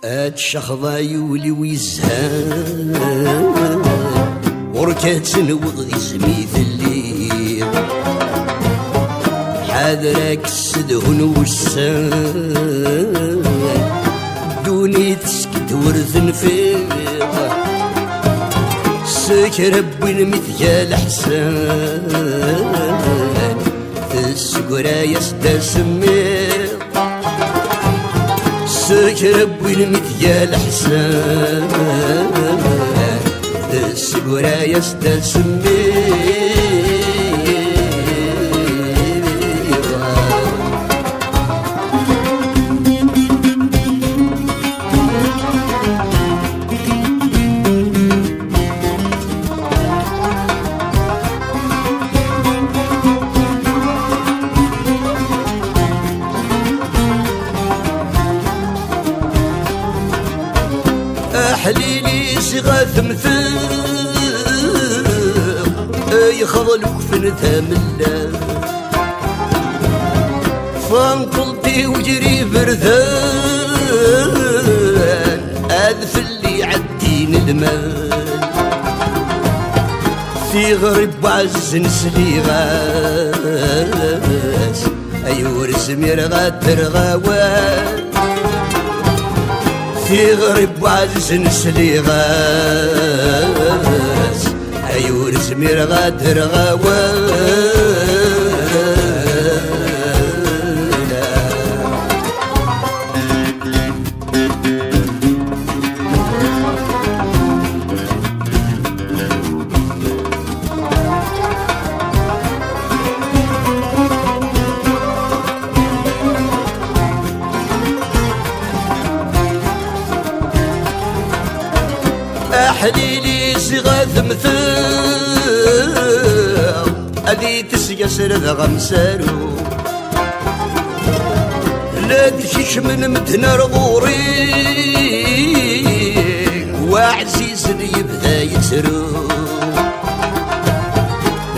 الشخضة يولي ويزهان وركات نوض يسميث الليل حاذرك السدهن والسان دوني تسكت ورث نفيق سكر بوين مثيال حسان السقرا يسدى سميق سكر بوين مثيال حسان السقرا يسدى سميق حليلي صغاث مثل يخضلك فنثا ملا فانطلتي وجري برذان اذف اللي عدين المال في غرب عز نسلي غاس ايور سمير غاتر غاوان في غرب عز نسلي غاس ايور سمير غاتر غاوان حليلي صغاث مثل أذي تسيسر ذا غمسارو لا تشيش من متنر غوري وعزيز يبدا يترو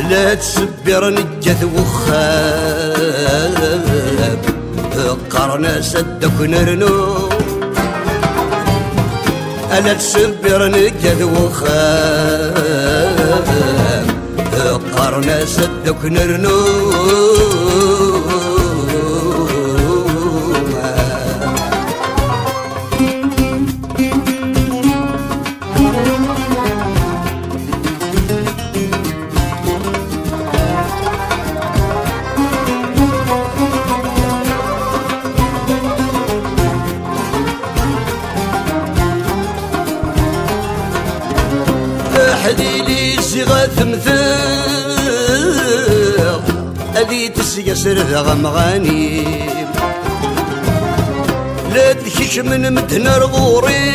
لا تسبر نجث وخاب قرنا سدك نرنو ألا تسبر نجد وخاب قرنا سدك نرنو حليلي صغاث مثل أذي تسيسر ذا غمغاني لا تخش من متنر غوري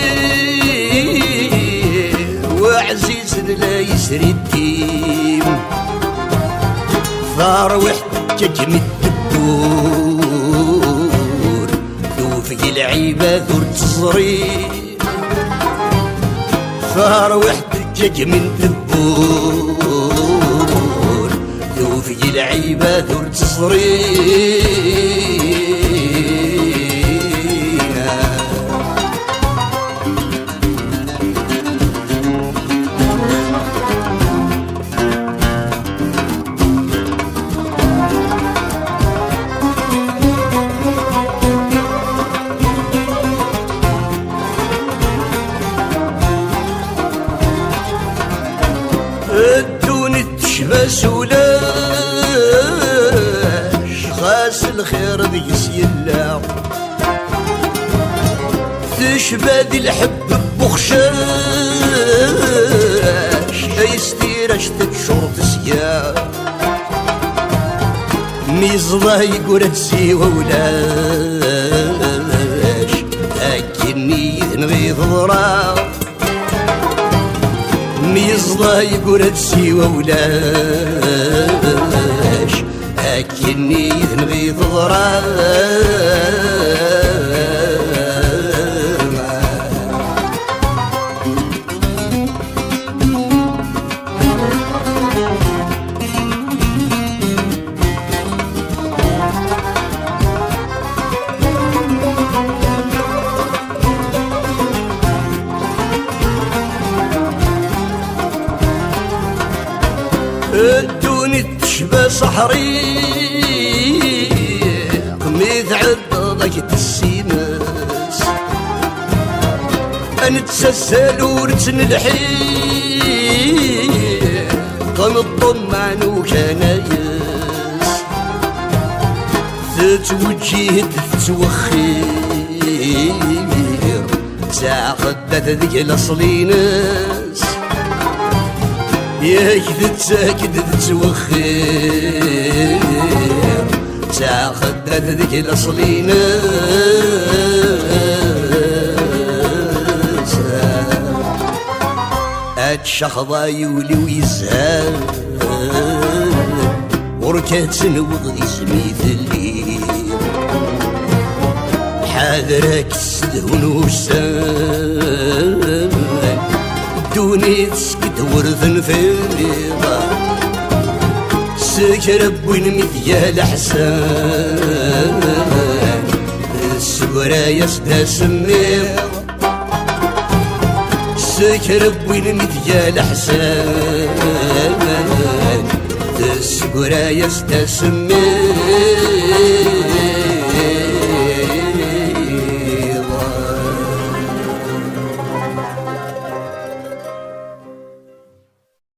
وعزيز لا يسري التيم ثار وحدك من الدبور ذوفي العيبة ذور تصريم ثار وحدك جج من دبور يوفي العيبة ذور تصرينا الدوني تشبس ولاش خاس الخير ذي يسيلا تشبادي الحب بخشاش يستيرش تشرط سيا ميزضا يقول تسيوى ولاش لكني نغيظ ضراب ميزضا يقول تسيوى ولاش لكني نغيظ ضراب يشبه صحري قميت عضضك السيماس نتسلسل ونتنلحي كنطمعن وكنايس تتوجيه تتوخير ساعة خدت ذيك الأصلي ناس ياك تتساكد تتوخير ساعة خدت ذيك الأصلي ناس الشخضة يولي ويزهر وركات سنوض يسميت الليل حاذرك تسدهون وسان دوني تسكت ورثن في الرضا سكر بوين مثيال حسان السكرة يسدى سمير سكر بوين مثيال حسان السكرة يسدى سمير